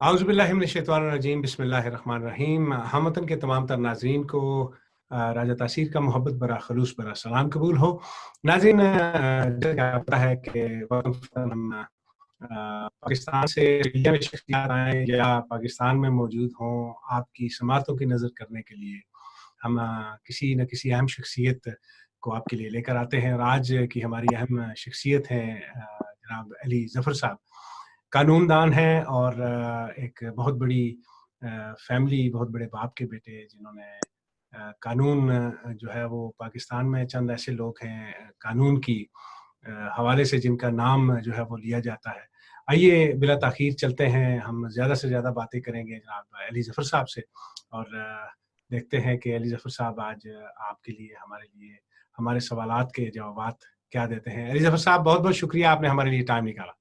आउज़ुबिल्लाहिमिनश्शैतानिर्रजीम बिस्मिल्लाहिर्रहमानिर्रहीम। हमवतन के तमाम तर नाज़रीन को राजा तासीर का मोहब्बत भरा खलूस भरा सलाम कबूल हो। नाज़रीन, जैसा पता है कि वक्फ़न फ़ौरन हम पाकिस्तान से इंडिया में शख्सियत आएँ या पाकिस्तान में मौजूद हों, आपकी समातों की नज़र करने के लिए हम किसी न किसी अहम शख्सियत को आपके लिए लेकर आते हैं। और आज की हमारी अहम शख्सियत हैं जनाब अली ज़फ़र साहब। कानूनदान हैं और एक बहुत बड़ी फैमिली, बहुत बड़े बाप के बेटे जिन्होंने कानून जो है वो पाकिस्तान में चंद ऐसे लोग हैं कानून की हवाले से जिनका नाम जो है वो लिया जाता है। आइए बिला ताख़ीर चलते हैं, हम ज़्यादा से ज़्यादा बातें करेंगे जनाब अली ज़फ़र साहब से और देखते हैं कि अली ज़फ़र साहब आज आपके लिए, हमारे लिए, हमारे सवालात के जवाबात क्या देते हैं। अली ज़फ़र साहब, बहुत-बहुत शुक्रिया आपने हमारे लिए टाइम निकाला।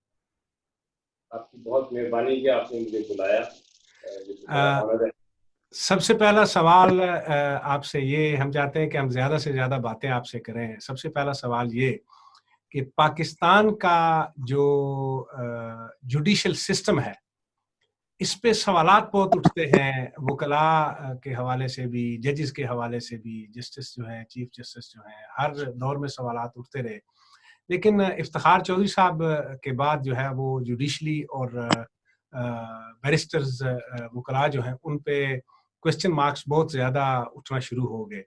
आपकी बहुत मेहरबानी कि आपने मुझे बुलाया। ये तो बड़ा अ, ऑनर है। सबसे पहला सवाल आपसे ये हम चाहते हैं कि हम ज़्यादा से ज़्यादा बातें आपसे करें। सबसे पहला सवाल ये कि पाकिस्तान का जो जुडिशल सिस्टम है, इस पे सवालात बहुत उठते हैं, वकला के हवाले से भी, जजेस के हवाले से भी, जस्टिस जो हैं, चीफ जस्टिस जो हैं, हर दौर में सवालात उठते रहे। लेकिन इफ्तिखार चौधरी साहब के बाद जो है वो जुडिशली और बैरिस्टर्स वकला जो हैं उन पे क्वेश्चन मार्क्स बहुत ज़्यादा उठना शुरू हो गए।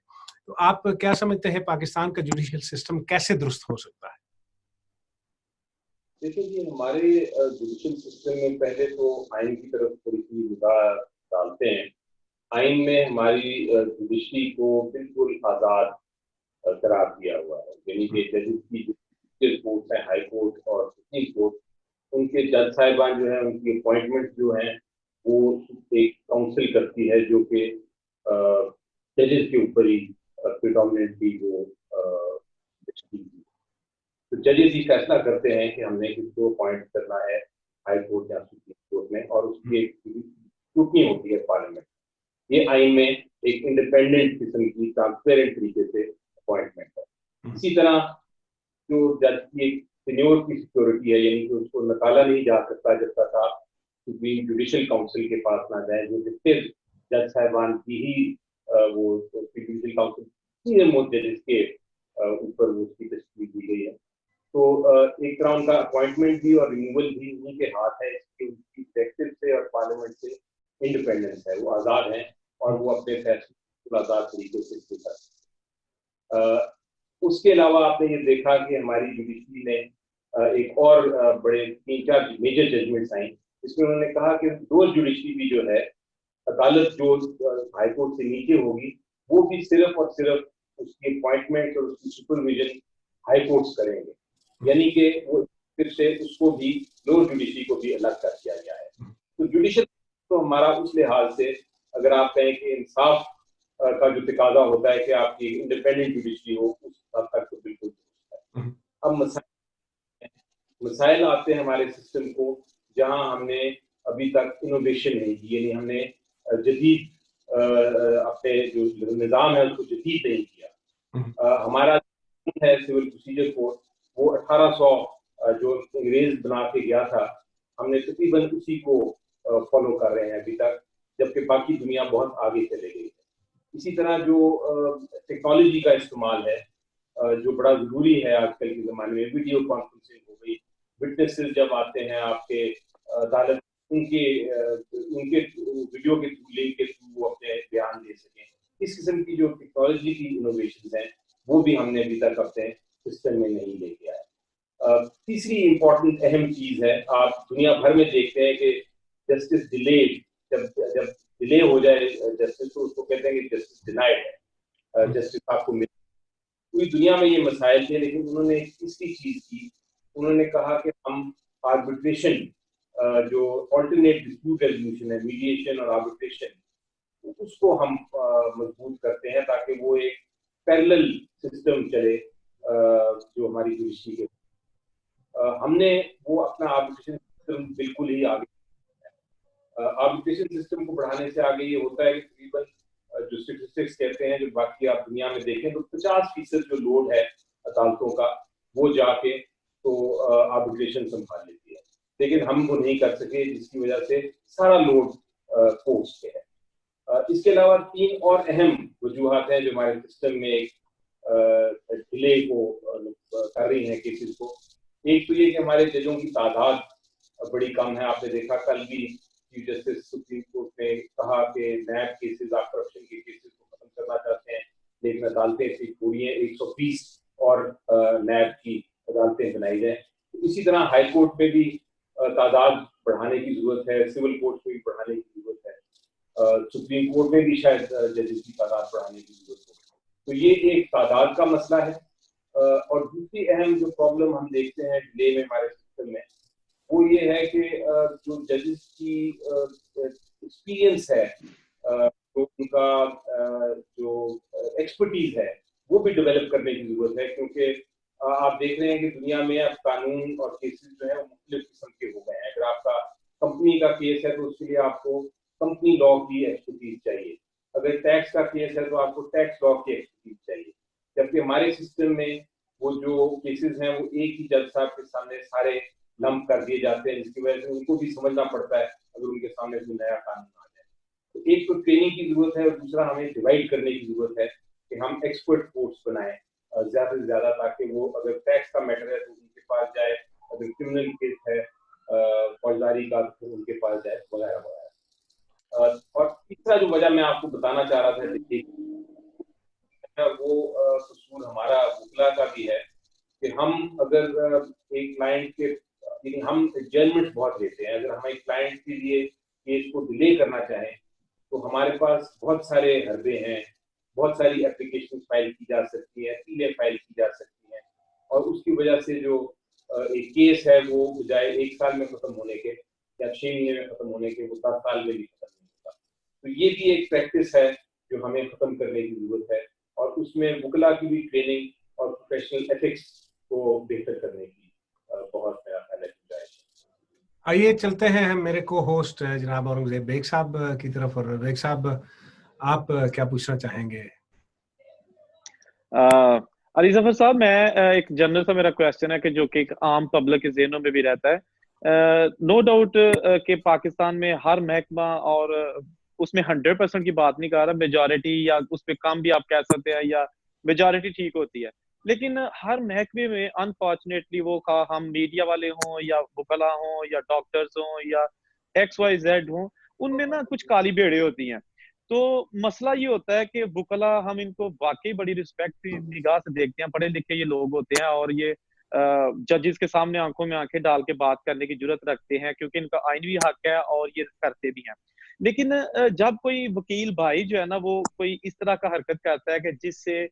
तो आप क्या समझते हैं पाकिस्तान का जुडिशल सिस्टम कैसे दुरुस्त हो सकता है? देखिए जी, हमारे जुडिशल सिस्टम में पहले तो आइन की तरफ थोड़ी-सी निगाह डालते हैं। आइन में हमारी जुडिशरी को बिल्कुल आज़ाद करार दिया हुआ है। यानी कि जजेस की जो जुडिशियल कोर्ट्स हैं, हाई कोर्ट और सुप्रीम कोर्ट, उनके जज साहिबान जो हैं, उनकी अपॉइंटमेंट जो हैं, वो एक काउंसिल करती है जो कि जजेस के ऊपर ही प्रेडोमिनेंटली वो तो जजेस ही फैसला करते हैं कि हमने किसको अपॉइंट करना है हाई कोर्ट या सुप्रीम कोर्ट में, और उसकी एक स्क्रूटनी होती है पार्लियामेंट। ये आइन में एक इंडिपेंडेंट किस्म की ट्रांसपेरेंट तरीके से अपॉइंटमेंट है। इसी तरह जो जज की एक सीनियोर की सिक्योरिटी है, यानी कि उसको निकाला नहीं जा सकता जब तक आप सुप्रीम जुडिशल काउंसिल के पास ना जाए, जो जितने जज साहिबान की ही वो जुडिशल काउंसिल सीनियर मोस्ट जजेस के ऊपर वो उसकी तस्वीर दी गई है। तो एक तरह उनका अपॉइंटमेंट भी और रिमूवल भी उन्हीं के हाथ है। इसकी उनकी एक्टिव से और पार्लियामेंट से इंडिपेंडेंस है, वो आज़ाद हैं और वो अपने फैसले आज़ाद तरीके से कर सकते हैं। उसके अलावा आपने ये देखा कि हमारी जुडिशरी ने एक और बड़े 3-4 मेजर जजमेंट्स आई, जिसमें उन्होंने कहा कि रोज जुडिशरी भी जो है, अदालत जो हाई कोर्ट से नीचे होगी, वो भी सिर्फ और सिर्फ उसकी अपॉइंटमेंट और उसकी सुपरविजन हाई कोर्ट्स करेंगे। यानी कि वो फिर से उसको भी लोअर जुडिशरी को भी अलग कर दिया गया है। तो जुडिशल तो हमारा उस लिहाज से, अगर आप कहें कि इंसाफ का जो तकाजा होता है कि आपकी इंडिपेंडेंट जुडिशरी हो, उस हद तक तो बिल्कुल है। अब मसाइल आते हैं हमारे सिस्टम को, जहां हमने अभी तक इनोवेशन नहीं की, यानी हमने जदीद अपने जो निज़ाम है उसको जदीद नहीं किया। हमारा है सिविल प्रोसीजर कोड, वो 1800 जो अंग्रेज बना के गया था, हमने तकरीबन उसी को फॉलो कर रहे हैं अभी तक, जबकि बाकी दुनिया बहुत आगे चले गई है। इसी तरह जो टेक्नोलॉजी का इस्तेमाल है, जो बड़ा ज़रूरी है आजकल के ज़माने में, वीडियो कॉन्फ्रेंसिंग हो गई, विटनेसेस जब आते हैं आपके अदालत, उनके उनके वीडियो के लिंक के थ्रू वो अपने बयान दे सकें। इस किस्म की जो टेक्नोलॉजी की इनोवेशन है, वो भी हमने अभी तक अपने सिस्टम में नहीं लेके आए। तीसरी इम्पोर्टेंट अहम चीज़ है, आप दुनिया भर में देखते हैं कि जस्टिस डिलेड, जब जब डिले हो जाए जस्टिस, तो उसको कहते हैं कि जस्टिस डिनाइड है, जस्टिस आपको मिल। पूरी दुनिया में ये मसाइल थे, लेकिन उन्होंने एक तीसरी चीज़ की, उन्होंने कहा कि हम आर्बिट्रेशन, जो ऑल्टरनेट डिस्प्यूट रेजोल्यूशन है, मीडिएशन और आर्बिट्रेशन, उसको हम मजबूत करते हैं ताकि वो एक पैरेलल सिस्टम चले जो हमारी जुडिशरी के। हमने वो अपना आर्बिट्रेशन सिस्टम बिल्कुल ही आगे, आर्बिट्रेशन सिस्टम को बढ़ाने से आगे ये होता है कि तकरीबन जो स्टैटिस्टिक्स कहते हैं, जो बाकी आप दुनिया में देखें तो 50% जो लोड है अदालतों का, वो जाके तो आर्बिट्रेशन संभाल लेती है। लेकिन हम वो नहीं कर सके, जिसकी वजह से सारा लोड कोर्ट्स पे है। इसके अलावा 3 और अहम वजूहात हैं जो हमारे सिस्टम में एक डिले को कर रही हैं केसेस को। एक तो ये कि हमारे जजों की तादाद बड़ी कम है। आपने देखा कल भी चीफ जस्टिस सुप्रीम कोर्ट ने कहा कि नैब केसेस, आप करप्शन के केसेस को खत्म करना चाहते हैं, लेकिन अदालतें ऐसी थोड़ी हैं, 120 और नैब की अदालतें बनाई जाए। तो इसी तरह हाई कोर्ट में भी तादाद बढ़ाने की जरूरत है, सिविल कोर्ट में भी बढ़ाने की जरूरत है, सुप्रीम कोर्ट में भी शायद जजेस की तादाद बढ़ाने की जरूरत है। तो ये एक तादाद का मसला है। और दूसरी अहम जो प्रॉब्लम हम देखते हैं डिले में हमारे सिस्टम में, वो ये है कि जो जजेस की एक्सपीरियंस है, जो उनका जो एक्सपर्टीज है, वो भी डेवलप करने की जरूरत है। क्योंकि आप देख रहे हैं कि दुनिया में अब कानून और केसेस जो है वो मुख्तलिफ किस्म के हो गए हैं। अगर आपका कंपनी का केस है तो उसके लिए आपको कंपनी लॉ की एक्सपर्टीज चाहिए, अगर टैक्स का केस है तो आपको टैक्स लॉ की एक्सपर्टीज चाहिए। जबकि हमारे सिस्टम में वो जो केसेस हैं वो एक ही जज साहब के सामने सारे लंप कर दिए जाते हैं, जिसकी वजह से उनको भी समझना पड़ता है अगर उनके सामने कोई नया कानून आ जाए। तो एक तो ट्रेनिंग की जरूरत है और दूसरा हमें डिवाइड करने की जरूरत है कि हम एक्सपर्ट कोर्ट्स बनाएं ज्यादा से ज्यादा, ताकि वो अगर टैक्स का मैटर है तो उनके पास जाए, अगर क्रिमिनल केस है फौजदारी का तो उनके पास जाए, वगैरह वगैरह। और तीसरा जो वजह मैं आपको बताना चाह रहा था, देखिए वो कसूर हमारा वकीला का भी है कि हम अगर एक क्लाइंट के, हम जजमेंट बहुत देते हैं। अगर हम एक क्लाइंट के लिए केस को डिले करना चाहें तो हमारे पास बहुत सारे हरबे हैं, बहुत सारी एप्लीकेशन फाइल की जा सकती है, अपीलें फाइल की जा सकती हैं, और उसकी वजह से जो एक केस है वो बजाय 1 साल में खत्म होने के या 6 महीने में खत्म होने के, वो 10 साल में भी खत्म नहीं होता। तो ये भी एक प्रैक्टिस है जो हमें खत्म करने की जरूरत है, और उसमें वकीला की भी ट्रेनिंग और प्रोफेशनल एथिक्स को बेहतर करने की बहुत मेरा ख्याल है। आइए चलते हैं हम मेरे को होस्ट जनाब औरंगजेब बेग साहब की तरफ। और बेग साहब, आप क्या पूछना चाहेंगे? अली जफर साहब, मैं एक जनरल सा मेरा क्वेश्चन है कि जो कि एक आम पब्लिक के ज़हनों में भी रहता है। नो डाउट कि पाकिस्तान में हर महकमा, और उसमें 100% की बात नहीं कर रहा, मेजॉरिटी या उस पर कम भी आप कह सकते हैं, या मेजॉरिटी ठीक होती है, लेकिन हर महकमे में अनफॉर्चुनेटली वो हम मीडिया वाले हों या वकला हों या डॉक्टर्स हों या XYZ हों, उनमें ना कुछ काली भेड़ें होती हैं। तो मसला ये होता है कि वकला, हम इनको वाकई बड़ी रिस्पेक्ट की निगाह से देखते हैं, पढ़े लिखे ये लोग होते हैं, और ये जजेस के सामने आंखों में आंखें डाल के बात करने की जरूरत रखते हैं, क्योंकि इनका आईनवी हक है और ये करते भी हैं। लेकिन जब कोई वकील भाई जो है ना, वो कोई इस तरह का हरकत करता है कि जिससे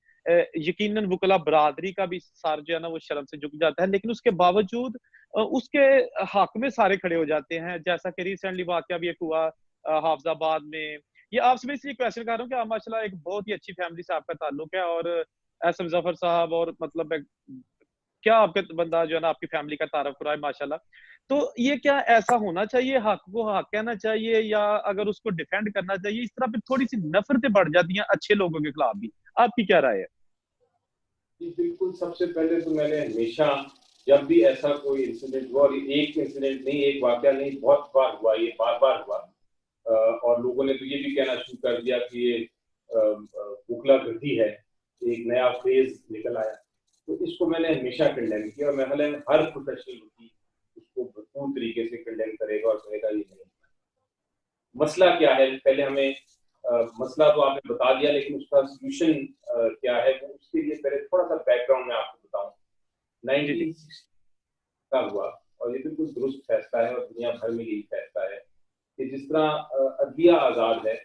यकीनन वकला बरादरी का भी सर जो है ना वो शर्म से झुक जाता है, लेकिन उसके बावजूद उसके हक में सारे खड़े हो जाते हैं। जैसा कि रिसेंटली वाकया भी एक हुआ हाफजाबाद में। ये आपसे मैं इसलिए क्वेश्चन कर रहा हूँ कि आप माशाल्लाह एक बहुत ही अच्छी फैमिली से आपका ताल्लुक है, और एसएम जफर साहब, और मतलब क्या आपके बंदा जो है ना आपकी फैमिली का तारफ कराए माशाल्लाह। तो ये क्या ऐसा होना चाहिए, हक को हक कहना चाहिए, या अगर उसको डिफेंड करना चाहिए? इस तरह पे थोड़ी सी नफरतें बढ़ जाती हैं अच्छे लोगों के खिलाफ भी। आपकी क्या राय है? जी बिल्कुल। सबसे पहले तो मैंने हमेशा जब भी ऐसा कोई इंसिडेंट हुआ, और एक इंसिडेंट नहीं, एक वाकया नहीं, बहुत बार हुआ, ये बार बार हुआ, और लोगों ने तो ये भी कहना शुरू कर दिया कि ये वकला गद्दी है, एक नया फेज निकल आया। तो इसको मैंने हमेशा कंडेम किया, और मैं हर प्रोफेशनल वकील उसको भरपूर तरीके से कंडेम करेगा और कहेगा ये नहीं। मसला क्या है, पहले हमें मसला तो आपने बता दिया, लेकिन उसका सोल्यूशन क्या है, वो उसके लिए पहले थोड़ा सा बैकग्राउंड मैं आपको बताऊं। 1960 का हुआ, और ये बिल्कुल दुरुस्त फैसला है, और दुनिया भर में यही फैसला है कि जिस तरह अदलिया आज़ाद है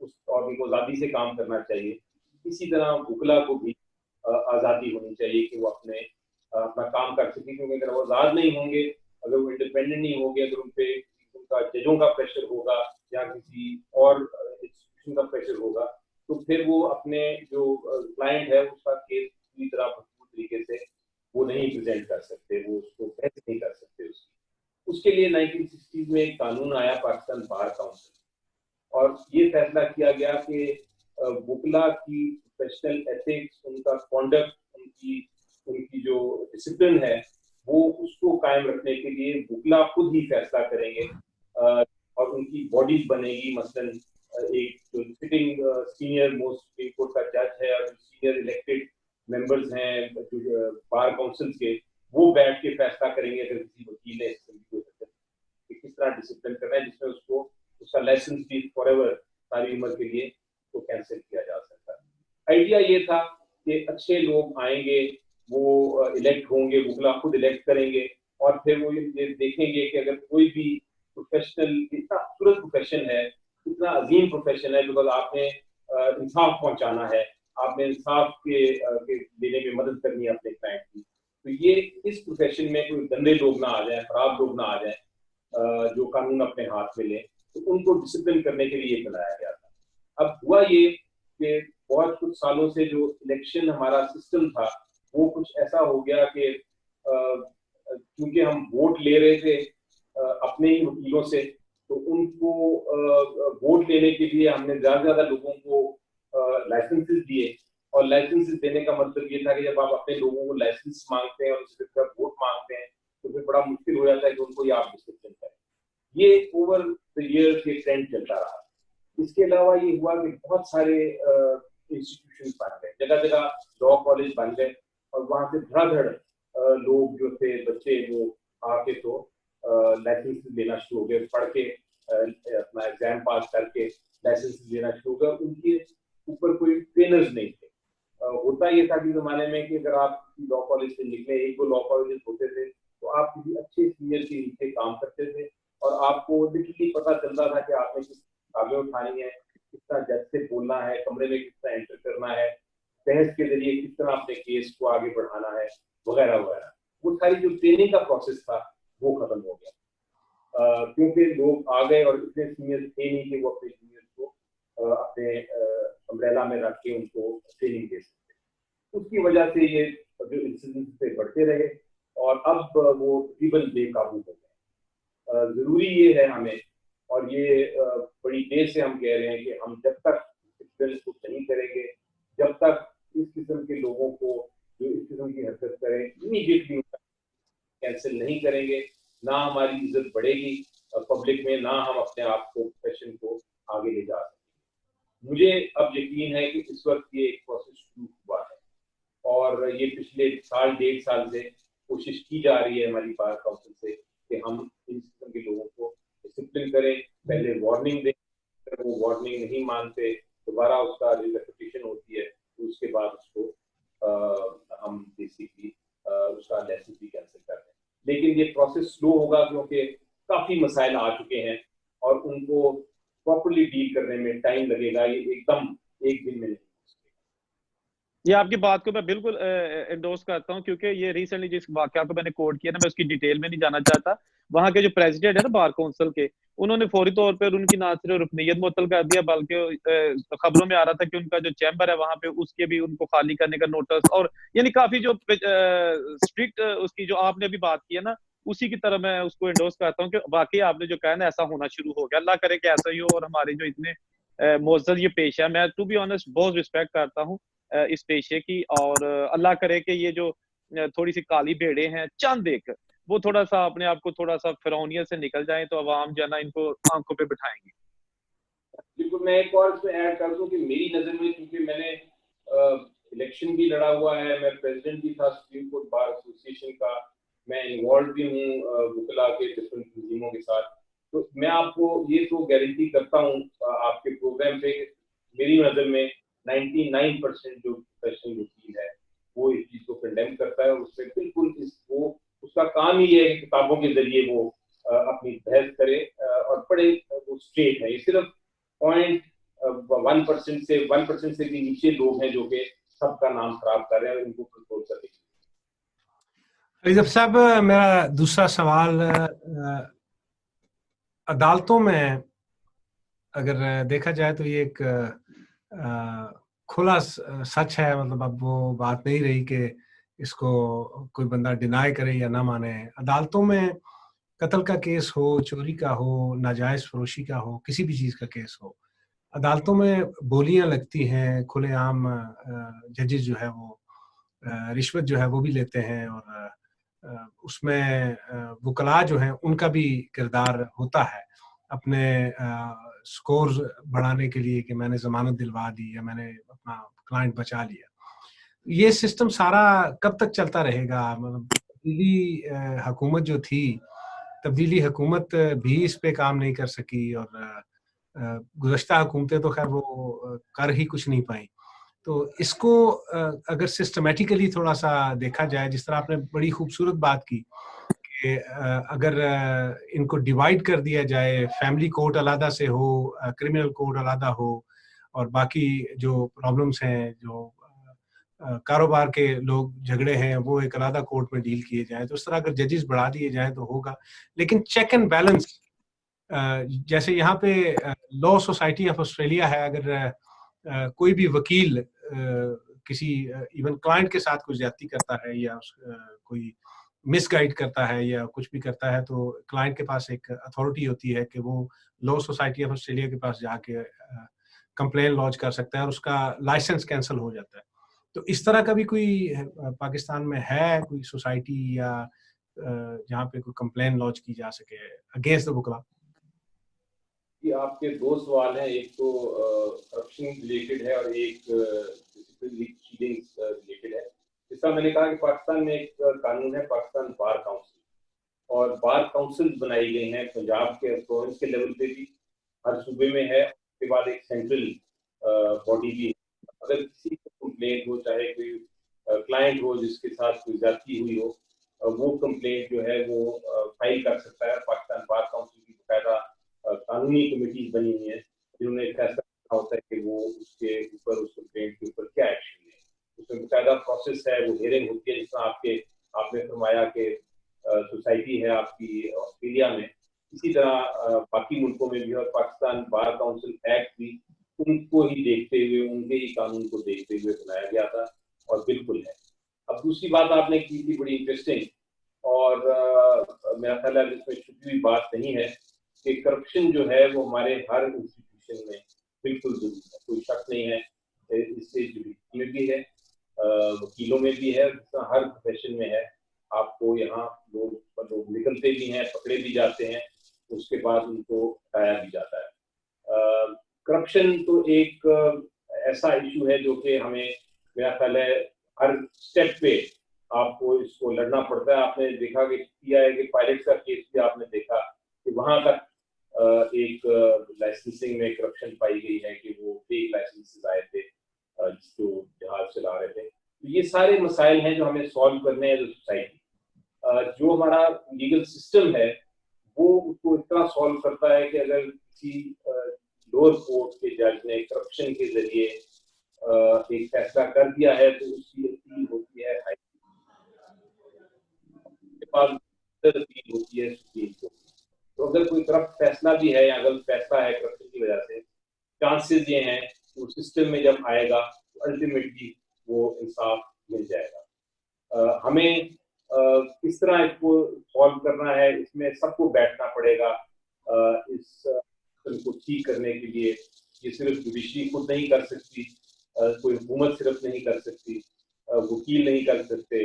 उस, और उनको आज़ादी से काम करना चाहिए, इसी तरह वकला को भी आज़ादी होनी चाहिए कि वो अपना काम कर सके। क्योंकि अगर वो आज़ाद नहीं होंगे, अगर वो इंडिपेंडेंट नहीं होंगे, अगर उनपे उनका जजों का प्रेशर होगा या किसी और इंस्टीट्यूशन का प्रेशर होगा, तो फिर वो अपने जो क्लाइंट है उसका केस पूरी तरह भरपूर तरीके से वो नहीं प्रेजेंट कर सकते, वो उसको बहस नहीं कर सकते उसके लिए 1960s में एक कानून आया, पाकिस्तान बार काउंसिल, और ये फैसला किया गया कि वकला की प्रोफेशनल एथिक्स, उनका कॉन्डक्ट, उनकी जो डिसिप्लिन है, वो उसको कायम रखने के लिए वकला खुद ही फैसला करेंगे और उनकी बॉडीज बनेगी। मसलन एक जो sitting senior most supreme court का जज है और सीनियर इलेक्टेड मेंबर्स हैं जो बार काउंसिल के, वो बैठ के फैसला करेंगे अगर किसी वकील ने कि किस तरह डिसिप्लिन करना है जिसमें उसको उसका लाइसेंस भी फॉरएवर सारी उम्र के लिए तो कैंसिल किया जा सकता है। आइडिया ये था कि अच्छे लोग आएंगे, वो इलेक्ट होंगे, वकला खुद इलेक्ट करेंगे और फिर वो ये देखेंगे कि अगर कोई भी प्रोफेशनल, इतना खूबसूरत प्रोफेशन है, इतना अजीम प्रोफेशन है, बिकॉज आपने इंसाफ पहुंचाना है, आपने इंसाफ के देने में मदद करनी है अपने क्लाइंट की, तो ये इस प्रोफेशन में कोई गंदे लोग ना आ जाए, खराब लोग ना आ जाए जो कानून अपने हाथ में ले, तो उनको डिसिप्लिन करने के लिए बनाया गया था। अब हुआ ये कि बहुत कुछ सालों से जो इलेक्शन हमारा सिस्टम था वो कुछ ऐसा हो गया कि क्योंकि हम वोट ले रहे थे अपने ही वकीलों से, तो उनको वोट लेने के लिए हमने ज्यादा लोगों को लाइसेंसेस दिए, और लाइसेंसेस देने का मतलब ये था कि जब आप अपने लोगों को लाइसेंस मांगते हैं और उसके बाद वोट मांगते हैं तो फिर बड़ा मुश्किल हो जाता है कि उनको ये आप डिसिप्लिन करें। ये ओवर द ईयर्स ये ट्रेंड चलता रहा। इसके अलावा ये हुआ कि बहुत सारे इंस्टीट्यूशन बन गए, जगह जगह लॉ कॉलेज बन गए और वहां से धड़ाधड़ लोग जो थे, बच्चे वो आके तो लाइसेंस लेना शुरू हो गए, पढ़ के अपना एग्जाम पास करके लाइसेंस लेना शुरू हो गया। उनके ऊपर कोई ट्रेनर्स नहीं थे। होता ये था कि जमाने में कि अगर आप लॉ कॉलेज से निकले, एक दो लॉ कॉलेज होते थे, तो आप किसी अच्छे सीनियर के नीचे काम करते थे और आपको लिटरली पता चलता था कि आपने किस आगे उठानी है, किस तरह जज से बोलना है, कमरे में किस तरह एंटर करना है, बहस के जरिए किस तरह अपने केस को आगे बढ़ाना है, वगैरह वगैरह। वो सारी जो ट्रेनिंग का प्रोसेस था वो खत्म हो गया क्योंकि लोग आ गए और इतने सीनियर थे नहीं कि वो अपने जूनियर को अपने अम्ब्रेला में रख के उनको ट्रेनिंग दे सकते। उसकी वजह से ये जो इंसिडेंट थे बढ़ते रहे और अब वो तकरीबन बेकाबू हो गए। जरूरी ये है हमें, और ये बड़ी देर से हम कह रहे हैं कि हम जब तक इसको नहीं करेंगे, जब तक इस किस्म के लोगों को जो इस किस्म की हरकत करें इमीडिएटली कैंसिल नहीं करेंगे, ना हमारी इज्जत बढ़ेगी पब्लिक में, ना हम अपने आप को प्रोफेशन को आगे ले जा सकेंगे। मुझे अब यकीन है कि इस वक्त ये एक प्रोसेस शुरू हुआ है और ये पिछले साल डेढ़ साल से कोशिश की जा रही है हमारी बार काउंसिल से कि हम इन किस्म के लोगों को डिसिप्लिन करें, पहले वार्निंग दें, अगर वो वार्निंग नहीं मानते दोबारा उसका रिपीटिशन होती है, तो उसके बाद उसको हम बेसिकली उसका लाइसेंस भी कैंसिल कर दें। लेकिन ये प्रोसेस स्लो होगा क्योंकि काफी मसाइल आ चुके हैं और उनको प्रॉपर्ली डील करने में टाइम लगेगा, ये एकदम एक दिन में नहीं। ये आपकी बात को मैं बिल्कुल एंडोर्स करता हूँ, क्योंकि ये रिसेंटली जिस वाकया को मैंने कोट किया ना, मैं उसकी डिटेल में नहीं जाना चाहता। वहां के जो प्रेसिडेंट है ना बार काउंसिल के, उन्होंने फौरी तौर पर उनकी ना सिर्फ रुकनीयत मुअत्तल कर दिया, बल्कि खबरों में आ रहा था कि उनका जो चैम्बर है वहां पे उसके भी उनको खाली करने का नोटिस, और यानी काफी जो स्ट्रिक्ट उसकी जो आपने अभी बात की है ना, उसी की तरह मैं उसको एंडोर्स करता हूँ कि वाकई आपने जो कहा ना ऐसा होना शुरू हो गया। अल्लाह करे कि ऐसा ही हो और हमारे जो इतने मोअज़्ज़ज़ ये पेशा, मैं टू बी ऑनेस्ट बहुत रिस्पेक्ट करता हूँ इस पेशे की, और अल्लाह करे कि ये जो थोड़ी सी काली भेड़े हैं चंद एक, वो थोड़ा सा अपने आप को थोड़ा सा फिरौनियत से निकल जाए तो अवाम जो है ना इनको आंखों पे बिठाएंगे। बिल्कुल, मैं एक और इसमें ऐड कर दूं कि मेरी नजर में, क्योंकि मैंने इलेक्शन भी लड़ा हुआ है, मैं प्रेसिडेंट भी था सुप्रीम कोर्ट बार एसोसिएशन का, मैं इन्वॉल्व भी हूँ वकला के डिफरेंट तंजीमों के साथ, तो मैं आपको ये तो गारंटी करता हूँ आपके प्रोग्राम पे, मेरी नजर में 99% जो प्रोफेशनल वकील है वो इस चीज को कंडेम करता है। उससे बिल्कुल वो उसका काम ही है कि किताबों के जरिए वो अपनी बहस करे और बड़े वो स्ट्रेट है। ये सिर्फ 1% से भी नीचे लोग हैं जो कि सबका नाम खराब कर रहे हैं, उनको कंट्रोल कर रहे हैं। रिजब साहब, मेरा दूसरा सवाल, अदालतों में अगर देखा जाए तो ये एक खुला सच है, मतलब अब वो बात नहीं रही कि इसको कोई बंदा डिनाई करे या ना माने। अदालतों में कत्ल का केस हो, चोरी का हो, नाजायज फरोशी का हो, किसी भी चीज का केस हो, अदालतों में बोलियां लगती हैं, खुलेआम जजेस जो है वो रिश्वत जो है वो भी लेते हैं और उसमें वकला जो हैं उनका भी किरदार होता है अपने स्कोर्स बढ़ाने के लिए कि मैंने जमानत दिलवा दी या मैंने अपना क्लाइंट बचा लिया। ये सिस्टम सारा कब तक चलता रहेगा? मतलब तब्दीली हुकूमत जो थी, तब्दीली हुकूमत भी इस पे काम नहीं कर सकी और गुज़श्ता हुकूमतें तो खैर वो कर ही कुछ नहीं पाई। तो इसको अगर सिस्टमैटिकली थोड़ा-सा देखा जाए, जिस तरह आपने बड़ी खूबसूरत बात की कि अगर इनको डिवाइड कर दिया जाए, फैमिली कोर्ट अलहदा से हो, क्रिमिनल कोर्ट अलहदा हो और बाकी जो प्रॉब्लम्स हैं, जो कारोबार के लोग झगड़े हैं, वो एक अलहदा कोर्ट में डील किए जाएँ, तो उस तरह अगर जजेस बढ़ा दिए जाएँ तो होगा। लेकिन चेक एंड बैलेंस जैसे यहाँ पे लॉ सोसाइटी ऑफ ऑस्ट्रेलिया है, अगर कोई भी वकील किसी इवन क्लाइंट के साथ कोई ज्यादती करता है या कोई मिसगाइड करता है या कुछ भी करता है, तो क्लाइंट के पास एक अथॉरिटी होती है कि वो लॉ सोसाइटी ऑफ ऑस्ट्रेलिया के पास जाके कंप्लेन लॉन्च कर सकता है और उसका लाइसेंस कैंसिल हो जाता है। तो इस तरह का भी कोई पाकिस्तान में है कोई सोसाइटी या जहाँ पे कोई कंप्लेन लॉन्च की जा सके अगेंस्ट द वकला? कि आपके दो सवाल हैं, एक तो करप्शन रिलेटेड है और एक डिसिप्लिनरी प्रोसीडिंग्स रिलेटेड है। जैसा मैंने कहा कि पाकिस्तान में एक कानून है, पाकिस्तान बार काउंसिल, और बार काउंसिल बनाई गई हैं पंजाब के प्रोविंस के लेवल पे भी, हर सूबे में है। उसके बाद एक सेंट्रल बॉडी भी। अगर किसी को कंप्लेंट हो, चाहे कोई क्लाइंट हो जिसके साथ कोई ज्यादती हुई हो, वो कंप्लेंट जो है वो फाइल कर सकता है। पाकिस्तान बार काउंसिल की बकायदा कानूनी कमेटी बनी हुई है जिन्होंने फैसला करना होता है कि वो उसके ऊपर, उस कंप्लेंट के ऊपर क्या एक्शन है। उसमें बकायदा प्रोसेस है, वो हियरिंग होती है। जिस तरह आपने फरमाया कि सोसाइटी है आपकी ऑस्ट्रेलिया में, इसी तरह बाकी मुल्कों में भी, और पाकिस्तान बार काउंसिल एक्ट भी उनको ही देखते हुए, उनके ही कानून को देखते हुए बनाया गया था और बिल्कुल है। अब दूसरी बात आपने की थी बड़ी इंटरेस्टिंग, और मेरा ख्याल है इसमें छुपी हुई बात नहीं है कि करप्शन जो है वो हमारे हर इंस्टीट्यूशन में बिल्कुल जरूरी है, कोई शक नहीं है। इससे जुडिशरी में भी है, वकीलों में भी है, हर प्रोफेशन में है। आपको यहाँ लोग निकलते भी हैं, पकड़े भी जाते हैं, उसके बाद उनको हटाया भी जाता है। करप्शन तो एक ऐसा इशू है जो कि हमें, मेरा ख्याल है, हर स्टेप पे आपको इसको लड़ना पड़ता है। आपने देखा कि पीआईए के पायलट का केस भी आपने देखा कि वहां तक एक लाइसेंसिंग में करप्शन पाई गई है कि वो फेक लाइसेंसेस आए थे जो जहाज चला रहे थे। तो ये सारे मसाइल हैं जो हमें सॉल्व करने हैं। जो सोसाइटी, जो हमारा लीगल सिस्टम है, वो उसको इतना सॉल्व करता है कि अगर किसी लोअर कोर्ट के जज ने करप्शन के जरिए एक फैसला कर दिया है तो उसकी अपील होती है हाई कोर्ट के बाद, अपील होती है सुप्रीम कोर्ट। तो अगर कोई करप्ट फैसला भी है या गलत फैसला है करप्शन की वजह से, चांसेस ये हैं वो सिस्टम में जब आएगा तो अल्टीमेटली वो इंसाफ मिल जाएगा। हमें किस तरह इसको सॉल्व करना है, इसमें सबको बैठना पड़ेगा इस सिस्टम को ठीक करने के लिए। ये सिर्फ जुडिशरी खुद नहीं कर सकती, कोई हुकूमत सिर्फ नहीं कर सकती, वकील नहीं कर सकते,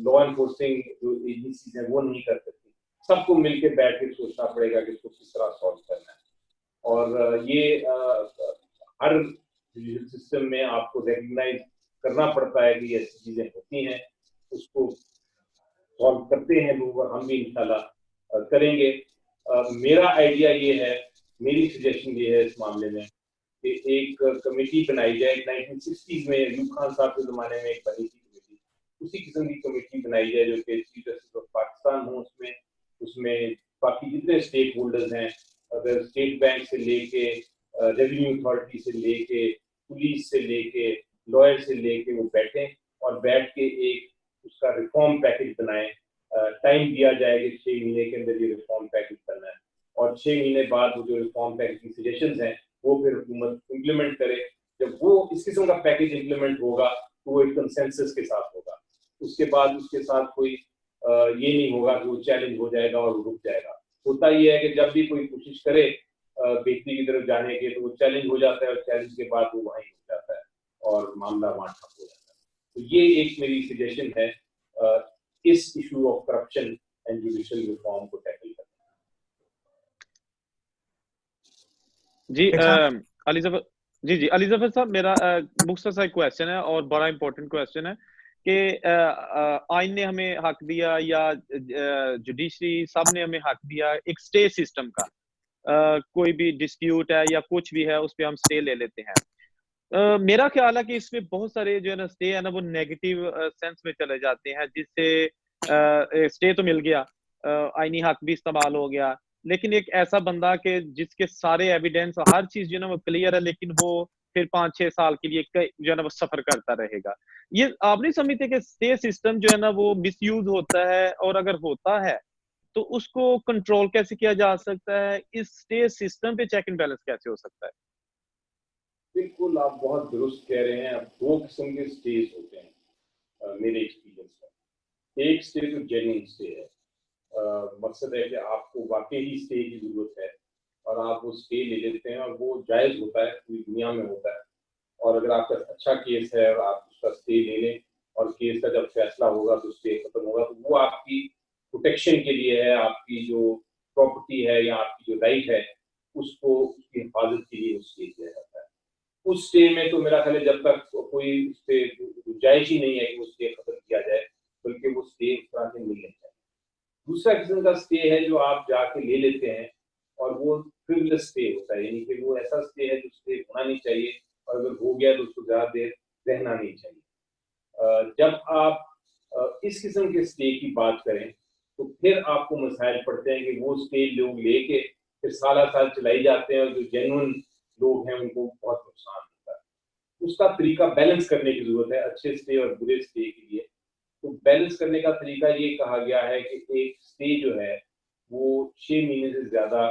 लॉ एनफोर्सिंग जो एजेंसीज हैं वो नहीं कर सकती। सबको मिलकर बैठ के सोचना पड़ेगा कि इसको किस तरह सॉल्व करना है। और ये हर जुडिशल सिस्टम में आपको रिकग्नाइज करना पड़ता है कि ऐसी चीजें होती हैं, उसको सॉल्व करते हैं लोग, और हम भी इंशाल्लाह करेंगे। मेरा आइडिया ये है, मेरी सजेशन ये है इस मामले में कि एक कमेटी बनाई जाए। 1960s में अयूब खान साहब के जमाने में एक बनी थी कमेटी, उसी किस्म की कमेटी बनाई जाए जो कि चीफ जस्टिस ऑफ पाकिस्तान हो, उसमें बाकी जितने स्टेक होल्डर्स हैं, अगर स्टेट बैंक से लेके रेवेन्यू अथॉरिटी से लेके पुलिस से लेके लॉयर से लेके वो बैठे और बैठ के एक उसका रिफॉर्म पैकेज बनाए। टाइम दिया जाए कि 6 महीने के अंदर ये रिफॉर्म पैकेज करना है, और 6 महीने बाद वो जो रिफॉर्म पैकेज की सजेशंस हैं वो फिर हुकूमत इम्प्लीमेंट करे। जब वो इस किस्म का पैकेज इम्प्लीमेंट होगा तो वो एक कंसेंसस के साथ होगा। उसके बाद उसके साथ कोई ये नहीं होगा कि वो चैलेंज हो जाएगा और रुक जाएगा। होता ये है कि जब भी कोई कोशिश करे बेहतरी की तरफ जाने के, तो वो चैलेंज हो जाता है, और चैलेंज के बाद वो वहीं हो जाता है और मामला वहां ठप हो जाता है। तो ये एक मेरी सजेशन है। इस issue of corruption and judicial reform को टैकल करना। जी अली जफर जी अली जफर साहब, मेरा मुख्तसर सा एक क्वेश्चन है और बड़ा इंपॉर्टेंट क्वेश्चन है कि आइन ने हमें हक दिया या जुडिशरी सब ने हमें हक दिया एक स्टे सिस्टम का। कोई भी डिस्प्यूट है या कुछ भी है उस पर हम स्टे ले लेते हैं। मेरा ख्याल है कि इसमें बहुत सारे जो है ना स्टे है ना वो नेगेटिव सेंस में चले जाते हैं, जिससे स्टे तो मिल गया, आईनी हक भी इस्तेमाल हो गया, लेकिन एक ऐसा बंदा के जिसके सारे एविडेंस हर चीज जो है ना वो क्लियर है, लेकिन वो फिर 5-6 साल के लिए जो है ना वो सफर करता रहेगा। ये आप नहीं समझते कि स्टे सिस्टम जो है ना वो मिसयूज होता है, और अगर होता है तो उसको कंट्रोल कैसे किया जा सकता है? इस स्टे सिस्टम पे चेक एंड बैलेंस कैसे हो सकता है? बिल्कुल, आप बहुत दुरुस्त कह रहे हैं। अब 2 किस्म के स्टेज होते हैं मेरे एक्सपीरियंस में। एक स्टे तो जेन्युइन स्टे है, मकसद है कि आपको वाकई ही स्टे की जरूरत है और आप वो स्टे ले लेते हैं और वो जायज़ होता है, पूरी दुनिया में होता है। और अगर आपका अच्छा केस है और आप उसका स्टे ले लें और केस का जब फैसला होगा तो स्टे खत्म होगा, तो वो आपकी प्रोटेक्शन के लिए है, आपकी जो प्रॉपर्टी है या आपकी जो राइट है उसको उसकी हिफाजत के लिए उस स्टे दिया जाता है। उस स्टे में तो मेरा ख्याल है जब तक कोई उस पे गुंजाइश ही नहीं है कि वो स्टे खत्म किया जाए, बल्कि वो स्टे उस तरह से मिलने चाहिए। दूसरा किस्म का स्टे है जो आप जाके ले लेते हैं और वो फ्रिवलेस स्टे होता है, यानी कि वो ऐसा स्टे है जो स्टे होना नहीं चाहिए और अगर हो गया तो उसको ज़्यादा देर रहना नहीं चाहिए। जब आप इस किस्म के स्टे की बात करें तो फिर आपको मसाइल पड़ते हैं कि वो स्टे लोग लेके फिर साल चलाई जाते हैं और जो जेन्युइन लोग हैं उनको बहुत नुकसान होता है। उसका तरीका बैलेंस करने की जरूरत है अच्छे स्टे और बुरे स्टे के लिए। तो बैलेंस करने का तरीका ये कहा गया है कि एक स्टे जो है वो 6 महीने से ज्यादा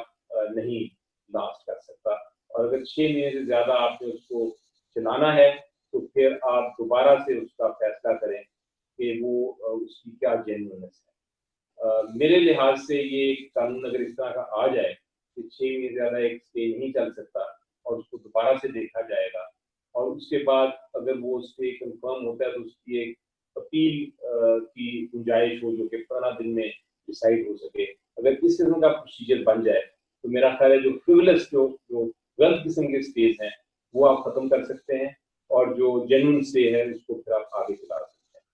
नहीं लास्ट कर सकता, और अगर 6 महीने से ज्यादा आपने उसको चलाना है तो फिर आप दोबारा से उसका फैसला करें कि वो उसकी क्या जेन्युइननेस है। मेरे लिहाज से ये कानून अगर इस तरह का आ जाए कि 6 महीने ज्यादा एक स्टे नहीं चल सकता और उसको दोबारा से देखा जाएगा, और उसके बाद अगर वो स्टे कंफर्म होता है तो उसकी एक अपील की गुंजाइश हो जो कि 15 दिन में डिसाइड हो सके। अगर इस किस्म का प्रोसीजर बन जाए तो मेरा ख्याल है जो फ्रिवलेस जो गलत किस्म के स्टेज हैं वो आप खत्म कर सकते हैं और जो जेन्युइन स्टे है उसको फिर आप आगे चला सकते हैं।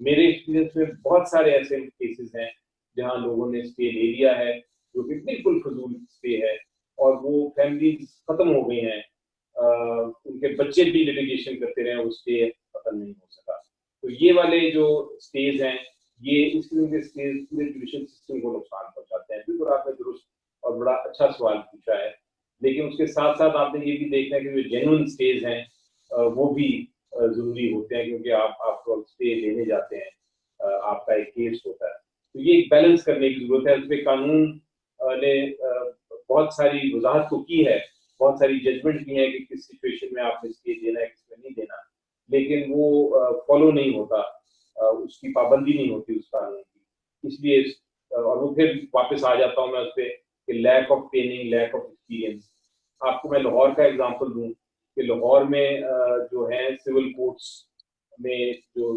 मेरे एक्सपीरियंस में बहुत सारे ऐसे केसेस हैं जहां लोगों ने स्टे ले लिया है जो कि बिल्कुल फजूल स्टे है और वो फैमिलीज खत्म हो गई हैं, उनके बच्चे भी लिटिगेशन करते रहे, वो स्टे खत्म नहीं हो सका। तो ये वाले जो स्टेज हैं ये इस किस्म के स्टेज पूरे जुडिशियल सिस्टम को नुकसान पहुंचाते हैं। बिल्कुल आपने दुरुस्त और बड़ा अच्छा सवाल पूछा है, लेकिन उसके साथ साथ आपने ये भी देखना है कि जो जेन्युइन स्टेज हैं वो भी जरूरी होते हैं, क्योंकि आप स्टे लेने जाते हैं, आपका एक केस होता है, तो ये एक बैलेंस करने की जरूरत है। उस पर कानून ने बहुत सारी वजाहत तो की है, बहुत सारी जजमेंट की है कि किस सिचुएशन में आपने स्टे देना है किसमें नहीं देना, लेकिन वो फॉलो नहीं होता, उसकी पाबंदी नहीं होती उस कानून की। इसलिए और वो फिर वापस आ जाता हूँ मैं उस पर कि lack of training, lack of experience. आपको मैं लाहौर का एग्जांपल दूं कि लाहौर में जो है सिविल कोर्ट्स में जो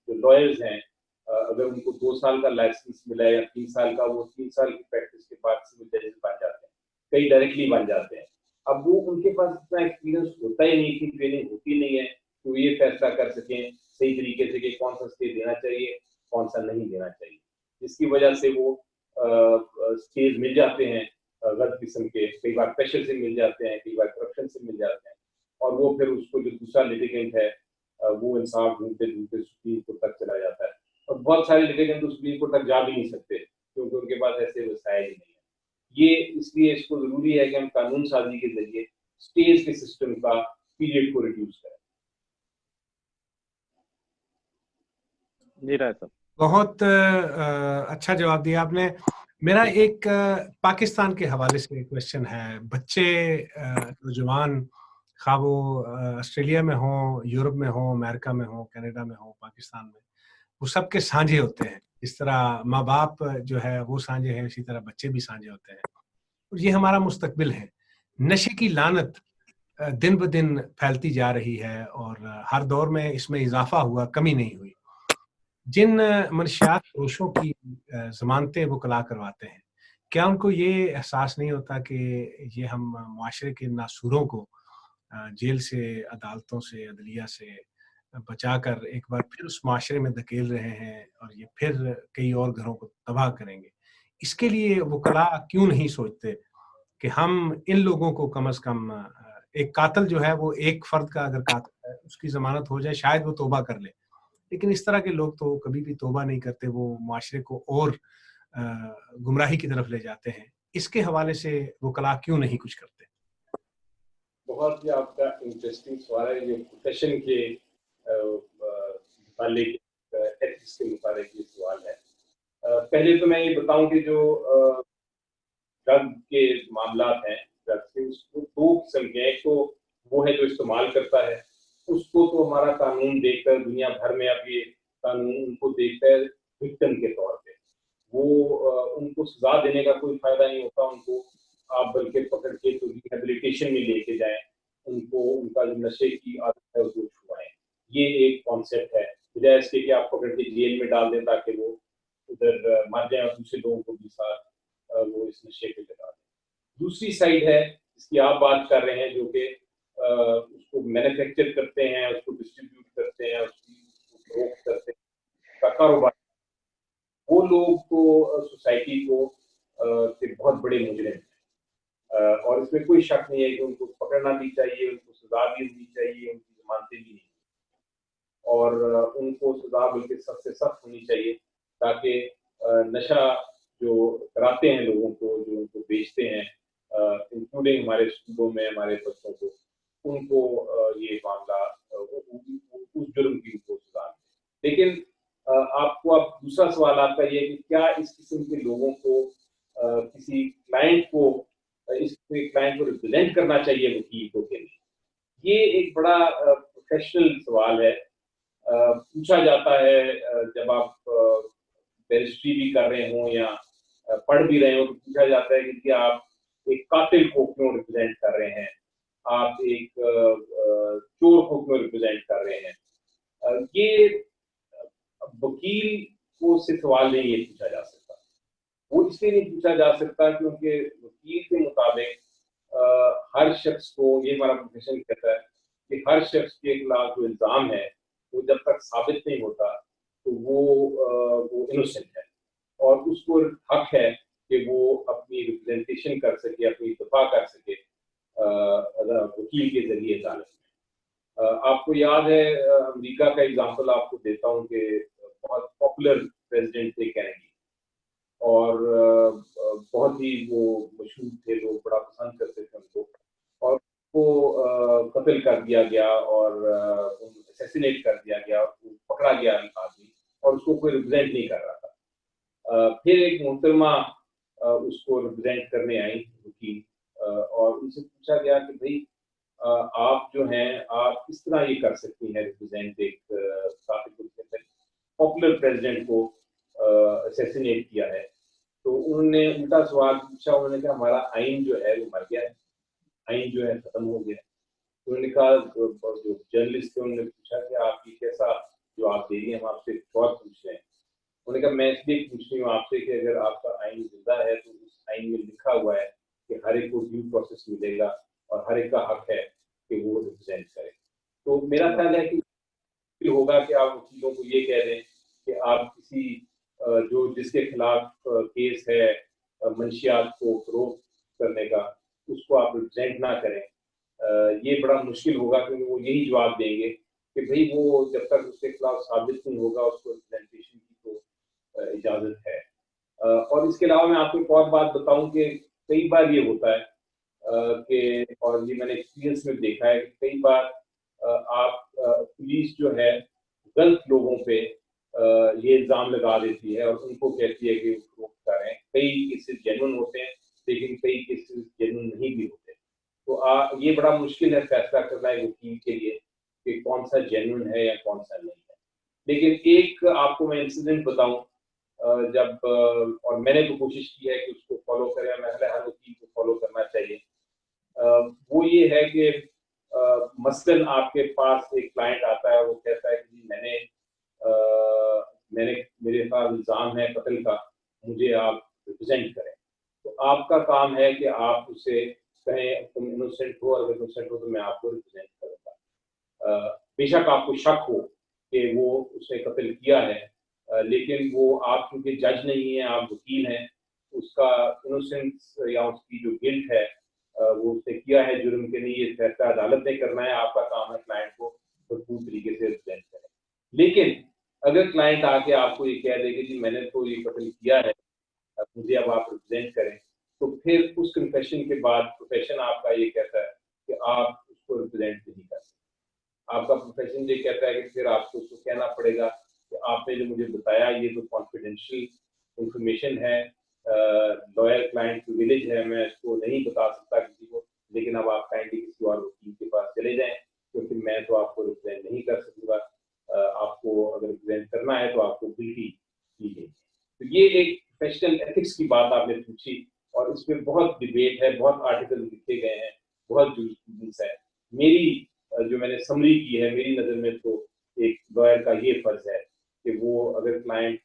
लॉयर्स हैं, अगर उनको 2 साल का लाइसेंस मिला है या 3 साल का, वो 3 साल की प्रैक्टिस के बाद सिविल जजेस बन जाते हैं, कई डायरेक्टली बन जाते हैं। अब वो उनके पास इतना एक्सपीरियंस होता ही नहीं, इतनी ट्रेनिंग होती नहीं है तो ये फैसला कर सकें सही तरीके से कि कौन सा स्टे देना चाहिए कौन सा नहीं देना चाहिए, जिसकी वजह से वो स्टेज मिल जाते हैं गलत किस्म के, कई बार प्रेशर से मिल जाते हैं, कई बार करप्शन से मिल जाते हैं, और वो फिर उसको जो दूसरा लिटिगेंट है वो इंसाफ ढूंढते ढूंढते सुप्रीम कोर्ट तक चला जाता है, और बहुत सारे लिटिगेंट तो सुप्रीम कोर्ट तक जा भी नहीं सकते क्योंकि उनके पास ऐसे वसाइल ही नहीं है। ये इसलिए इसको जरूरी है कि हम कानून साजी के जरिए स्टेज के सिस्टम का पीरियड को रिड्यूस करें। जी राय साहब, बहुत अच्छा जवाब दिया आपने। मेरा एक पाकिस्तान के हवाले से क्वेश्चन है। बच्चे नौजवान, खा वो ऑस्ट्रेलिया में हो, यूरोप में हो, अमेरिका में हो, कनाडा में हो, पाकिस्तान में, वो सबके साझे होते हैं। इस तरह माँ बाप जो है वो साझे हैं, इसी तरह बच्चे भी साझे होते हैं। और ये हमारा मुस्तकबिल है। नशे की लानत दिन ब दिन फैलती जा रही है और हर दौर में इसमें इजाफा हुआ, कमी नहीं हुई। जिन मनशियात फरोशों की ज़मानतें वकला करवाते हैं, क्या उनको ये एहसास नहीं होता कि ये हम मुआशरे के नासूरों को जेल से, अदालतों से, अदलिया से बचाकर एक बार फिर उस मुआशरे में धकेल रहे हैं और ये फिर कई और घरों को तबाह करेंगे। इसके लिए वकला क्यों नहीं सोचते कि हम इन लोगों को कम से कम एक कातिल जो है वो एक फर्द का अगर कातिल है, उसकी ज़मानत हो जाए, शायद वो तौबा कर ले। लेकिन इस तरह के लोग तो कभी भी तौबा नहीं करते, वो मुआशरे को और गुमराही की तरफ ले जाते हैं। इसके हवाले से वकला क्यों नहीं कुछ करते? बहुत ही आपका इंटरेस्टिंग सवाल है, ये प्रोफेशन के मुतालिक, एथिक्स के मुतालिक ये सवाल है। पहले तो मैं ये बताऊं कि जो ड्रग के मामलात हैं, ड्रग के उसको दो किस्म के हैं। एक तो वो है जो इस्तेमाल करता है, उसको तो हमारा कानून देखकर दुनिया भर में अब ये कानून उनको देखता है विक्टिम के तौर पे। वो उनको सजा देने का कोई फायदा नहीं होता, उनको आप बल्कि पकड़ के तो रिहेबिलिटेशन में लेके जाएं, उनको उनका जो नशे की आदत है उसको छुड़ाएं। ये एक कॉन्सेप्ट है, बजाय इसके कि आप पकड़ के जेल में डाल दें ताकि वो उधर मर जाए और दूसरे लोगों को भी साथ वो इस नशे पे लगा दें। दूसरी साइड है जिसकी आप बात कर रहे हैं, जो कि उसको मैन्युफैक्चर करते हैं, उसको डिस्ट्रीब्यूट करते हैं, उसको फरोख्त करते हैं, उसका कारोबार। वो लोग तो सोसाइटी को के बहुत बड़े मुजरिम हैं, और इसमें कोई शक नहीं है कि उनको पकड़ना भी चाहिए, उनको सजा भी होनी चाहिए, उनकी जमानतें भी नहीं, और उनको सजा बल्कि सख्त से सख्त होनी चाहिए, ताकि नशा जो कराते हैं लोगों को, जो उनको बेचते हैं, इंक्लूडिंग हमारे स्कूलों में हमारे बच्चों को, उनको ये मामला उस जुर्म की उनको सजा मिले। लेकिन आपको अब दूसरा सवाल आपका ये है कि क्या इस किस्म के लोगों को किसी क्लाइंट को इस क्लाइंट को रिप्रेजेंट करना चाहिए वकील को के लिए? ये एक बड़ा प्रोफेशनल सवाल है। पूछा जाता है जब आप बैरिस्ट्री भी कर रहे हो या पढ़ भी रहे हो, तो पूछा जाता है कि क्या आप एक कातिल को क्यों रिप्रेजेंट कर रहे हैं, आप एक चोर को क्यों रिप्रेजेंट कर रहे हैं। ये वकील को से सवाल नहीं ये पूछा जा सकता। वो इसलिए नहीं पूछा जा सकता क्योंकि वकील के मुताबिक हर शख्स को, ये हमारा प्रोफेशन कहता है कि हर शख्स के खिलाफ जो इल्ज़ाम है वो जब तक साबित नहीं होता तो वो इनोसेंट है, और उसको हक है कि वो अपनी रिप्रेजेंटेशन कर सके, अपनी दफा कर सके वकील के जरिए अदालत में। आपको याद है, अमेरिका का एग्जांपल आपको देता हूँ कि बहुत पॉपुलर प्रेसिडेंट थे कैनेडी, और बहुत ही वो मशहूर थे, लोग बड़ा पसंद करते थे उनको, और वो कत्ल कर दिया गया और असैसिनेट कर दिया गया, वो पकड़ा गया आदमी, और उसको कोई रिप्रेजेंट नहीं कर रहा था। फिर एक मोहतरमा उसको रिप्रेजेंट करने आई वकील, और उनसे पूछा गया कि भाई आप जो हैं आप किस तरह ये कर सकती हैं रिप्रेजेंट एक पॉपुलर प्रेसिडेंट को असैसिनेट किया है। तो उन्होंने उल्टा सवाल पूछा, उन्होंने कहा हमारा आइन जो है वो मर गया है, आइन जो है खत्म हो गया है। तो उन्होंने कहा, जो जर्नलिस्ट थे उन्होंने पूछा कि आप ये कैसा जवाब दे रही हैं, हम आपसे एक सवाल पूछ रहे हैं। उन्होंने कहा मैं इसलिए पूछ रही हूँ आपसे कि अगर आपका आइन जिंदा है तो उस आइन में लिखा हुआ है कि हर एक को ड्यू प्रोसेस मिलेगा और हर एक का हक है कि वो रिप्रेजेंट करे। तो मेरा ख्याल है कि होगा कि आप वकीलों को ये कह दें कि आप किसी जो जिसके खिलाफ केस है मंशियात को फरोख्त करने का, उसको आप रिप्रेजेंट ना करें। ये बड़ा मुश्किल होगा क्योंकि वो यही जवाब देंगे कि भाई वो जब तक उसके खिलाफ साबित नहीं होगा उसको रिप्रेजेंटेशन की तो इजाजत है। और इसके अलावा मैं आपको एक और बात बताऊं कि कई बार ये होता है कि, और ये मैंने एक्सपीरियंस में देखा है कि कई बार आप पुलिस जो है गलत लोगों पे ये इल्ज़ाम लगा देती है और उनको कहती है कि वो करें। कई केसेस जेन्युइन होते हैं लेकिन कई केसेस जेन्युइन नहीं भी होते। तो ये बड़ा मुश्किल है फैसला करना एक वकील के लिए कि कौन सा जेन्युइन है या कौन सा नहीं है। लेकिन एक आपको मैं इंसिडेंट बताऊं, जब और मैंने तो कोशिश की है कि उसको फॉलो करें, मैं हर वकील को फॉलो करना चाहिए। वो ये है कि मसलन आपके पास एक क्लाइंट आता है, वो कहता है कि मैंने का इल्ज़ाम है कत्ल का, मुझे आप रिप्रेजेंट करें। तो आपका काम है कि आप उसे कहें तुम इनोसेंट हो, और अगर इनोसेंट हो तो मैं आपको रिप्रेजेंट करूँगा। बेशक आपको शक हो कि वो उसने कत्ल किया है, लेकिन वो आप क्योंकि जज नहीं हैं, आप वकील हैं, उसका इनोसेंस या उसकी जो गिल्ट है वो उसने किया है जुर्म के नहीं, ये फैसला अदालत ने करना है। आपका काम है क्लाइंट को भरपूर तरीके से रिप्रेजेंट करें। लेकिन अगर क्लाइंट आके आपको ये कह दे कि जी मैंने तो ये कत्ल किया है, मुझे अब आप रिप्रेजेंट करें, तो फिर उस कन्फेशन के बाद प्रोफेशन आपका ये कहता है कि आप उसको रिप्रेजेंट नहीं कर सकते। आपका प्रोफेशन ये कहता है कि फिर आपको उसको कहना पड़ेगा कि आपने जो मुझे बताया ये तो कॉन्फिडेंशियल इंफॉर्मेशन है, लॉयर क्लाइंट प्रिविलेज है, मैं इसको नहीं बता सकता किसी को, लेकिन अब आप काइंडली किसी और वकील के पास चले जाएं, क्योंकि मैं तो आपको रिप्रेजेंट नहीं कर सकूंगा। आपको अगर रिप्रेजेंट करना है तो आपको गिल्टी की गई। तो ये एक प्रोफेशनल एथिक्स की बात आपने पूछी, और इसमें बहुत डिबेट है, बहुत आर्टिकल लिखे गए हैं, बहुत जूरिस्प्रूडेंस है। मेरी जो मैंने समरी की है, मेरी नज़र में तो एक लॉयर का ये फर्ज है कि वो अगर क्लाइंट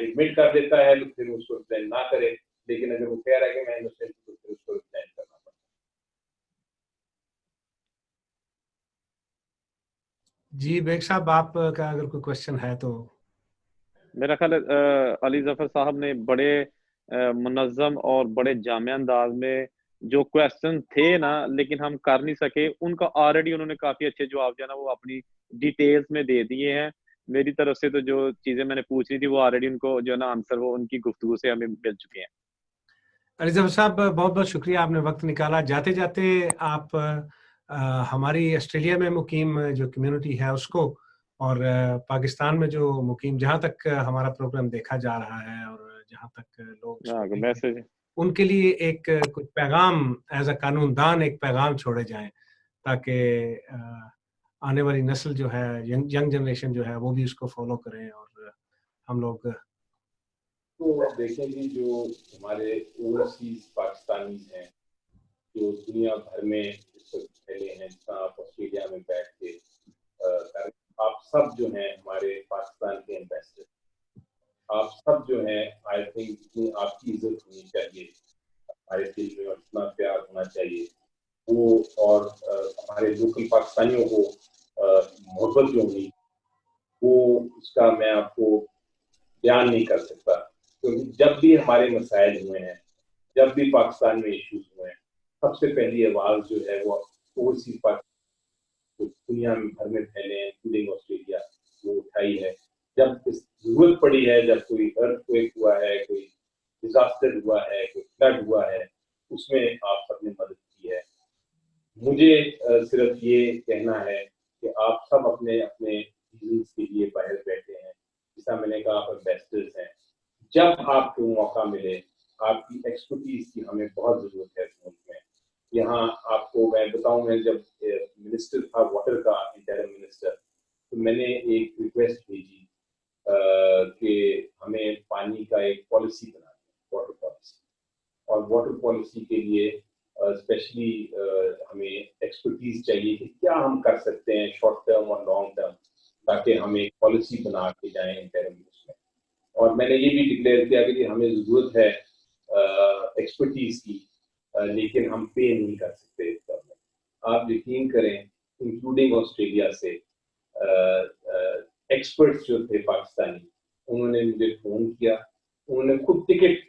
एडमिट कर देता है तो फिर उसको रिप्रेजेंट ना करे, लेकिन अगर वो कह रहा है कि मैं इनोसेंट हूं तो फिर उसको रिप्रेजेंट करना पड़ता है। जी बेग साहब, आपका अगर कोई क्वेश्चन है तो। मेरा ख्याल है अली जफर साहब ने बड़े मुनज़्ज़म और बड़े जामे अंदाज में जो क्वेश्चन थे ना, लेकिन हम कर नहीं सके, उनका ऑलरेडी उन्होंने काफी अच्छे जवाब जो है ना वो अपनी डिटेल्स में दे दिए हैं। मेरी तरफ से तो जो चीजें मैंने पूछनी थी वो ऑलरेडी उनको जो है ना आंसर वो उनकी गुफ्तगू से हमें मिल चुके हैं। अली जफर साहब, बहुत बहुत शुक्रिया, आपने वक्त निकाला। जाते जाते आप हमारी ऑस्ट्रेलिया में मुकीम जो कम्युनिटी है उसको, और पाकिस्तान में जो मुकीम, जहाँ तक हमारा प्रोग्राम देखा जा रहा है और जहाँ तक लोग इसको देख रहे हैं, मैसेज उनके लिए एक कुछ पैगाम, एज अ कानूनदान एक पैगाम छोड़े जाएं, ताकि आने वाली नस्ल जो है, यंग जनरेशन जो है, वो भी उसको फॉलो करें, और हम लोग। तो अब देखें कि जो हमारे ओवरसीज पाकिस्तानीज हैं जो दुनिया भर में इस वक्त फैले हैं, जितना आप ऑस्ट्रेलिया में बैठ के आप सब जो हैं हमारे पाकिस्तान के एम्बेसडर, आप सब जो हैं, आई थिंक जितनी आपकी इज्जत होनी चाहिए हमारे दिल में और इतना प्यार होना चाहिए वो, और हमारे लोकल पाकिस्तानियों को मोहब्बत जो होनी वो, उसका मैं आपको बयान नहीं कर सकता। क्योंकि जब भी हमारे मसाइल हुए हैं, जब भी पाकिस्तान में इश्यूज हुए हैं, सबसे पहली आवाज़ जो है वो ओवरसीज पाकिस्तान दुनिया में भर में फैले हैं, इंक्लूडिंग ऑस्ट्रेलिया, वो उठाई है। जब इस जरूरत पड़ी है, जब कोई अर्थक्वेक हुआ है, कोई डिजास्टर हुआ है, कोई फ्लड हुआ है, उसमें आप सबने मदद की है। मुझे सिर्फ ये कहना है कि आप सब अपने अपने रीजंस के लिए बाहर बैठे हैं, जैसा मैंने कहा आप एम्बेसडर्स हैं। जब आपको मौका मिले, आपकी एक्सपर्टीज की हमें बहुत जरूरत है इस मुल्क में। यहाँ आपको मैं बताऊं, मैं जब मिनिस्टर था वाटर का, इंटरिम मिनिस्टर, तो मैंने एक रिक्वेस्ट भेजी कि हमें पानी का एक पॉलिसी बनानी है, वाटर पॉलिसी। और वाटर पॉलिसी के लिए स्पेशली हमें एक्सपर्टीज चाहिए कि क्या हम कर सकते हैं शॉर्ट टर्म और लॉन्ग टर्म, ताकि हम एक पॉलिसी बना के जाएं इंटरिम में। और मैंने ये भी डिक्लेयर किया कि हमें ज़रूरत है एक्सपर्टीज की, लेकिन हम पे नहीं कर सकते इस तरह में। आप यकीन करें, इंक्लूडिंग ऑस्ट्रेलिया से एक्सपर्ट्स जो थे पाकिस्तानी, उन्होंने मुझे फ़ोन किया, उन्होंने खुद टिकट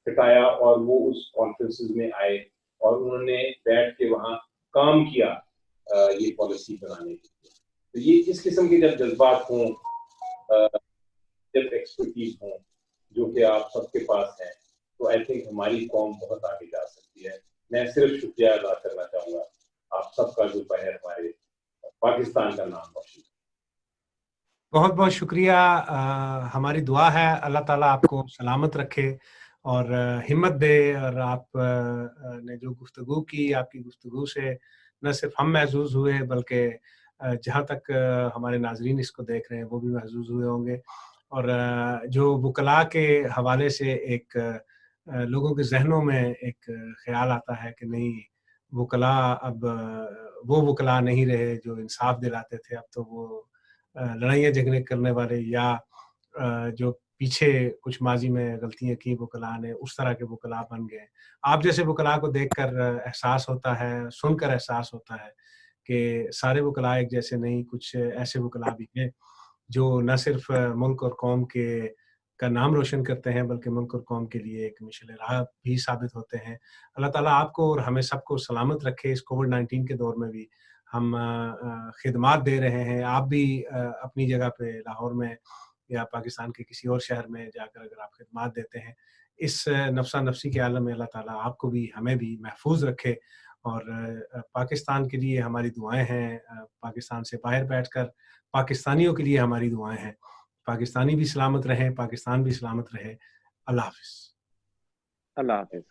कटाया और वो उस कॉन्फ्रेंसेस में आए, और उन्होंने बैठ के वहाँ काम किया ये पॉलिसी बनाने के लिए। तो ये इस किस्म के जब जज्बात हों, जब एक्सपर्टीज हों, जो कि आप सबके पास हैं, तो आई थिंक हमारी कौम बहुत आगे जा सकती है। मैं सिर्फ शुक्रिया अदा करना चाहूँगा आप सबका जो बाहर हमारे पाकिस्तान का नाम रोशन। बहुत बहुत शुक्रिया। हमारी दुआ है अल्लाह ताला आपको सलामत रखे और हिम्मत दे, और आप ने जो गुफ्तगू की, आपकी गुफ्तगू से न सिर्फ हम महसूस हुए, बल्कि जहाँ तक हमारे नाजरीन इसको देख रहे हैं वो भी महसूस हुए होंगे। और जो वकला के हवाले से एक लोगों के जहनों में एक ख्याल आता है कि नहीं, वकला अब वो वकला नहीं रहे जो इंसाफ दिलाते थे, अब तो वो लड़ाइयाँ झगड़े करने वाले, या जो पीछे कुछ माजी में गलतियां की वकला ने, उस तरह के वकला बन गए। आप जैसे वकला को देखकर एहसास होता है, सुनकर एहसास होता है कि सारे वकला एक जैसे नहीं, कुछ ऐसे वकला भी हैं जो न सिर्फ मुल्क और कौम के का नाम रोशन करते हैं, बल्कि मुल्क और कौम के लिए एक मिशल राह भी साबित होते हैं। अल्लाह ताला आपको और हमें सबको सलामत रखे। इस कोविड-19 के दौर में भी हम खिदमात दे रहे हैं। आप भी अपनी जगह पे लाहौर में या पाकिस्तान के किसी और शहर में जाकर अगर आप खिदमात देते हैं, इस नफ़्सा नफ़सी के आलम में अल्लाह ताला आपको भी हमें भी महफूज रखे। और पाकिस्तान के लिए हमारी दुआएं हैं। पाकिस्तान से बाहर बैठकर पाकिस्तानियों के लिए हमारी दुआएं हैं। पाकिस्तानी भी सलामत रहें, पाकिस्तान भी सलामत रहे। अल्लाह हाफ़िज़। अल्लाह हाफिज।